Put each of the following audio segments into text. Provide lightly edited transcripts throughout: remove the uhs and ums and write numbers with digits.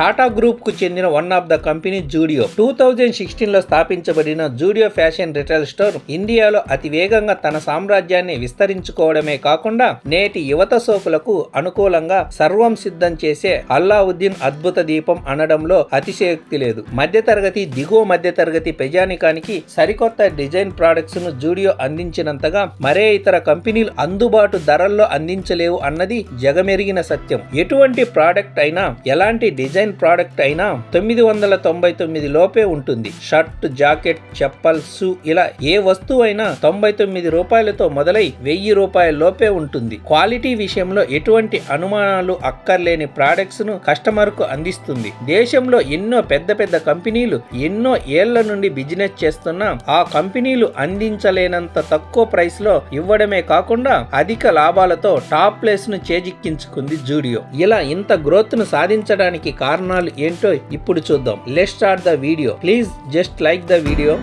Tata group కు చెందిన one of the company Zudio. 2016 లో స్థాపించబడిన జూడియో ఫ్యాషన్ రిటైల్ స్టోర్ ఇండియాలో అతి వేగంగా తన సామ్రాజ్యాన్ని విస్తరించుకోవడమే కాకుండా నేటి యువత సోకులకు అనుకూలంగా సర్వం సిద్ధం చేసే అల్లావుద్దీన్ అద్భుత దీపం అనడంలో అతిశయోక్తి లేదు. మధ్యతరగతి, దిగువ మధ్యతరగతి ప్రజానికానికి సరికొత్త డిజైన్ ప్రొడక్ట్స్ ను జూడియో అందించినంతగా మరే ఇతర కంపెనీలు అందుబాటు ధరల్లో అందించలేవు అన్నది జగమెరిగిన సత్యం. ఎటువంటి ప్రోడక్ట్ అయినా, ఎలాంటి డిజైన్ ప్రోడక్ట్ అయినా 999 లోపే ఉంటుంది. షర్ట్, జాకెట్, చెప్పల్, షూ ఇలా ఏ వస్తువు అయినా 99 రూపాయలతో మొదలై 1000 రూపాయల లోపే ఉంటుంది. క్వాలిటీ విషయంలో ఎటువంటి అనుమానాలు అక్కర్లేని ప్రొడక్ట్స్ ను కస్టమర్ కు అందిస్తుంది. దేశంలో ఎన్నో పెద్ద పెద్ద కంపెనీలు ఎన్నో ఏళ్ల నుండి బిజినెస్ చేస్తున్నా ఆ కంపెనీలు అందించలేనంత తక్కువ ప్రైస్ లో ఇవ్వడమే కాకుండా అధిక లాభాలతో టాప్ ప్లేస్ ను చేజిక్కించుకుంది జూడియో. ఇలా ఇంత గ్రోత్ ను సాధించడానికి కారణాలు ఏంటో ఇప్పుడు చూద్దాం. Let's start the video. Please just like the video.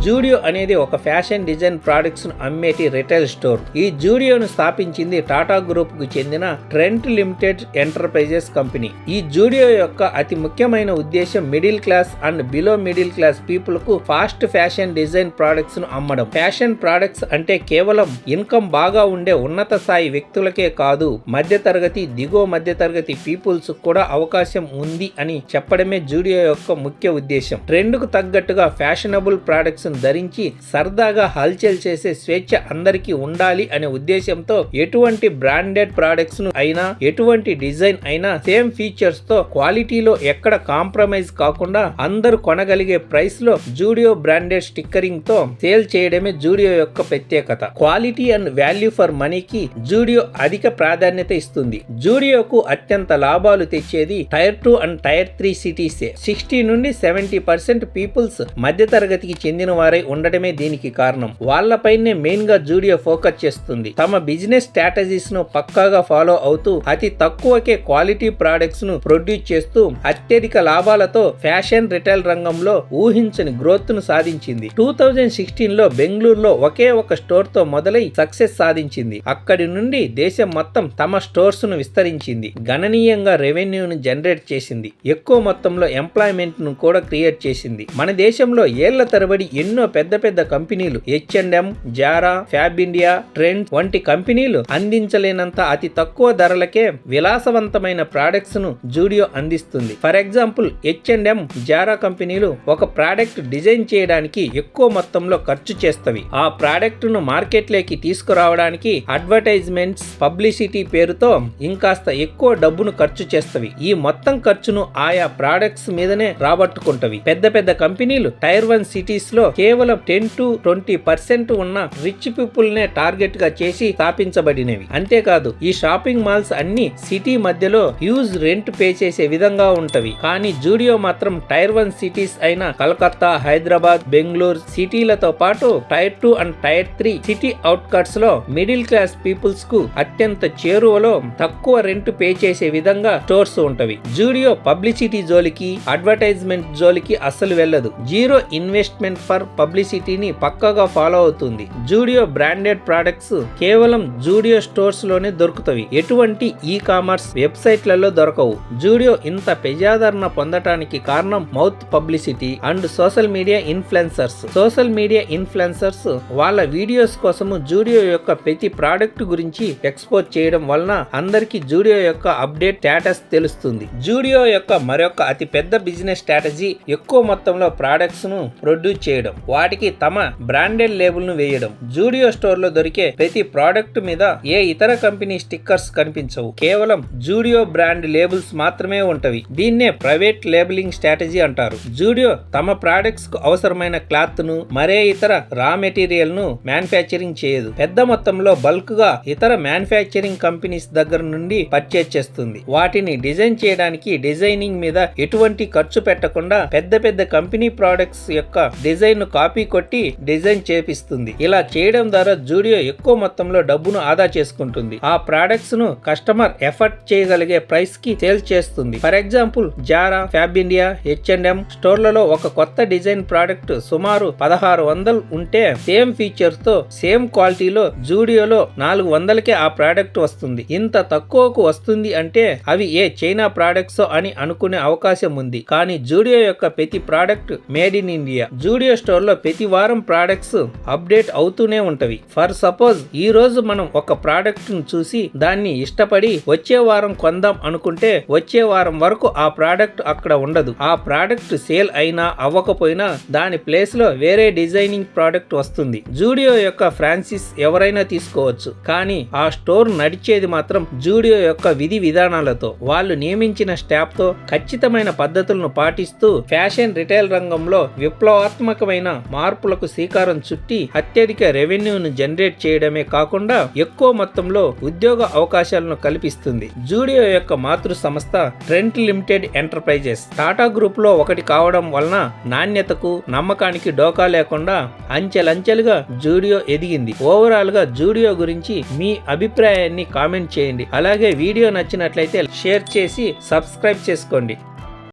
Zudio అనేది ఒక ఫ్యాషన్ డిజైన్ ప్రొడక్ట్స్ ను అమ్మేటి రిటైల్ స్టోర్. ఈ జూడియోను స్థాపించింది టాటా గ్రూప్ కు చెందిన ట్రెంట్ లిమిటెడ్ ఎంటర్ప్రైజెస్ కంపెనీ. ఈ జూడియో యొక్క అతి ముఖ్యమైన ఉద్దేశం middle class and below middle class people కు ఫాస్ట్ ఫ్యాషన్ డిజైన్ ప్రొడక్ట్స్ ను అమ్మడం. ఫ్యాషన్ ప్రొడక్ట్స్ అంటే కేవలం ఇన్కమ్ బాగా ఉండే ఉన్నత స్థాయి వ్యక్తులకే కాదు, మధ్యతరగతి, దిగువ మధ్యతరగతి పీపుల్స్ కూడా అవకాశం ఉంది అని చెప్పడమే జూడియో యొక్క ముఖ్య ఉద్దేశం. ట్రెండ్ కు తగ్గట్టుగా ఫ్యాషనబుల్ ప్రొడక్ట్స్ ధరించి సరదాగా హల్చల్ చేసే స్వేచ్ఛ అందరికీ ఉండాలి అనే ఉద్దేశంతో ఎటువంటి బ్రాండెడ్ ప్రొడక్ట్స్ ను అయినా, ఎటువంటి డిజైన్ అయినా సేమ్ ఫీచర్స్ తో క్వాలిటీలో ఎక్కడ కాంప్రమైజ్ కాకుండా అందరూ కొనగలిగే ప్రైస్ లో జూడియో బ్రాండెడ్ స్టిక్కరింగ్ తో సేల్ చేయడమే జూడియో యొక్క ప్రత్యేకత. క్వాలిటీ అండ్ వాల్యూ ఫర్ మనీకి జూడియో అధిక ప్రాధాన్యత ఇస్తుంది. జూడియోకు అత్యంత లాభాలు తెచ్చేది టైర్ 2 అండ్ టైర్ 3 సిటీసే. 60 నుండి 70% పీపుల్స్ మధ్యతరగతికి చెందిన వారై ఉండటమే దీనికి కారణం. వాళ్లపైనే మెయిన్ గా జూడియో ఫోకస్ చేస్తుంది. తమ బిజినెస్ స్ట్రాటజీస్ ను పక్కాగా ఫాలో అవుతూ అతి తక్కువకే క్వాలిటీ ప్రొడక్ట్స్ ను ప్రొడ్యూస్ చేస్తూ అత్యధిక లాభాలతో ఫ్యాషన్ రిటైల్ రంగంలో ఊహించని గ్రోత్ ను సాధించింది. 2016 లో బెంగళూరులో ఒకే ఒక స్టోర్ తో మొదలై సక్సెస్ సాధించింది. అక్కడి నుండి దేశం మొత్తం తమ స్టోర్స్ ను విస్తరించింది. గణనీయంగా రెవెన్యూను జనరేట్ చేసింది. ఎక్కువ మొత్తంలో ఎంప్లాయ్మెంట్ ను కూడా క్రియేట్ చేసింది. మన దేశంలో ఏళ్ల తరబడి ఎన్నో పెద్ద పెద్ద కంపెనీలు H&M, Zara, fab India, trends వంటి కంపెనీలు అందించలేనంత అతి తక్కువ ధరలకే విలాసవంతమైన ప్రొడక్ట్స్ ను జూడియో అందిస్తుంది. ఫర్ ఎగ్జాంపుల్ H&M, జారా కంపెనీలు ఒక ప్రోడక్ట్ డిజైన్ చేయడానికి ఎక్కువ మొత్తంలో ఖర్చు చేస్తవి. ఆ ప్రోడక్ట్ ను మార్కెట్ లోకి తీసుకురావడానికి అడ్వర్టైజ్మెంట్స్, పబ్లిసిటీ పేరుతో ఇంకాస్త ఎక్కువ డబ్బును ఖర్చు చేస్తవి. ఈ మొత్తం ఖర్చును ఆయా ప్రొడక్ట్స్ మీదనే రాబట్టుకుంటవి. పెద్ద పెద్ద కంపెనీలు టైర్ 1 సిటీస్ లో కేవలం 10 to 20% ఉన్న రిచ్ పీపుల్ నే టార్గెట్ గా చేసి స్థాపించబడినవి. అంతేకాదు ఈ షాపింగ్ మాల్స్ అన్ని సిటీ మధ్యలో హ్యూజ్ రెంట్ పే చేసే విధంగా ఉంటవి. కానీ జూడియో మాత్రం టైర్ 1 సిటీస్ అయిన కలకత్తా, హైదరాబాద్, బెంగళూరు సిటీలతో పాటు tier 2 and tier 3 city outskirts లో మిడిల్ క్లాస్ పీపుల్స్ కు అత్యంత చేరువలో తక్కువ రెంట్ పే చేసే విధంగా స్టోర్స్ ఉంటవి. జూడియో పబ్లిసిటీ జోలికి, అడ్వర్టైజ్మెంట్ జోలికి అస్సలు వెళ్ళదు. జీరో ఇన్వెస్ట్మెంట్ ఫర్ పబ్లిసిటీని పక్కాగా ఫాలో అవుతుంది. జూడియో బ్రాండెడ్ ప్రొడక్ట్స్ కేవలం జూడియో స్టోర్స్ లోనే దొరుకుతవి. ఎటువంటి ఈ కామర్స్ వెబ్సైట్లలో దొరకవు. జూడియో ఇంత ప్రజాదరణ పొందటానికి కారణం mouth publicity and social media influencers. Social media influencers వాళ్ళ వీడియోస్ కోసము జూడియో యొక్క ప్రతి ప్రోడక్ట్ గురించి ఎక్స్పోజ్ చేయడం వలన అందరికి జూడియో యొక్క అప్డేట్ స్టేటస్ తెలుస్తుంది. జూడియో యొక్క మరొక అతి పెద్ద బిజినెస్ స్ట్రాటజీ ఎక్కువ మొత్తంలో ప్రొడక్ట్స్ ను ప్రొడ్యూస్ చేయడం, వాటికి తమ బ్రాండెడ్ లేబుల్ ను వేయడం. జూడియో స్టోర్ లో దొరికే ప్రతి ప్రోడక్ట్ మీద ఏ ఇతర కంపెనీ స్టిక్కర్స్ కనిపించవు. కేవలం జూడియో బ్రాండ్ లేబుల్స్ మాత్రమే ఉంటవి. దీన్నే ప్రైవేట్ లేబులింగ్ స్ట్రాటజీ అంటారు. జూడియో తమ ప్రొడక్ట్స్ కు అవసరమైన క్లాత్ ను మరే ఇతర రా మెటీరియల్ ను మ్యానుఫ్యాక్చరింగ్ చేయదు. పెద్ద మొత్తంలో బల్క్ గా ఇతర మ్యానుఫ్యాక్చరింగ్ కంపెనీస్ దగ్గర నుండి పర్చేజ్ చేస్తుంది. వాటిని డిజైన్ చేయడానికి డిజైనింగ్ మీద ఎటువంటి ఖర్చు పెట్టకుండా పెద్ద పెద్ద కంపెనీ ప్రొడక్ట్స్ యొక్క డిజైన్ ను కాపీ కొట్టి డిజైన్ చేపిస్తుంది. ఇలా చేయడం ద్వారా జూడియో ఎక్కువ మొత్తంలో డబ్బును ఆదా చేసుకుంటుంది. ఆ ప్రొడక్ట్స్ ను కస్టమర్ ఎఫర్ట్ చేయగలిగే ప్రైస్ కి సేల్ చేస్తుంది. For example Zara, fab India, H&M స్టోర్లలో ఒక కొత్త డిజైన్ ప్రోడక్ట్ సుమారు 1600 ఉంటే సేమ్ ఫీచర్స్ తో సేమ్ క్వాలిటీలో జూడియోలో 400కే ఆ ప్రోడక్ట్ వస్తుంది. ఇంత తక్కువకు వస్తుంది అంటే అవి ఏ చైనా ప్రోడక్ట్స్ అని అనుకునే అవకాశం ఉంది. కానీ జూడియో యొక్క ప్రతి product made in India. Zudio store లో ప్రతి వారం ప్రోడక్ట్స్ అప్డేట్ అవుతూనే ఉంటవి. ఫర్ సపోజ్ ఈ రోజు మనం ఒక ప్రోడక్ట్ ను చూసి దాన్ని ఇష్టపడి వచ్చే వారం కొందాం అనుకుంటే వచ్చే వారం వరకు ఆ ప్రోడక్ట్ అక్కడ ఉండదు. ఆ ప్రోడక్ట్ సేల్ అయినా అవ్వకపోయినా దాని ప్లేస్ లో వేరే డిజైనింగ్ ప్రోడక్ట్ వస్తుంది. జూడియో యొక్క ఫ్రాంచైజ్ ఎవరైనా తీసుకోవచ్చు, కానీ ఆ స్టోర్ నడిచేది మాత్రం జూడియో యొక్క విధి విధానాలతో. వాళ్ళు నియమించిన స్టాఫ్ తో ఖచ్చితమైన పద్ధతులను పాటిస్తూ ఫ్యాషన్ రిటైల్ రంగంలో విప్లవాత్మకమైన మార్పులకు శ్రీకారం చుట్టి అత్యధిక రెవెన్యూను జనరేట్ చేయడమే కాకుండా ఎక్కువ మొత్తంలో ఉద్యోగ అవకాశాలను కల్పిస్తుంది. జూడియో యొక్క మాతృ సంస్థ Trent limited enterprises Tata group లో ఒకటి కావడం వలన నాణ్యతకు, నమ్మకానికి డోకా లేకుండా అంచెలంచెలుగా జూడియో ఎదిగింది. ఓవరాల్ గా జూడియో గురించి మీ అభిప్రాయాన్ని కామెంట్ చేయండి. అలాగే వీడియో నచ్చినట్లయితే షేర్ చేసి సబ్స్క్రైబ్ చేసుకోండి.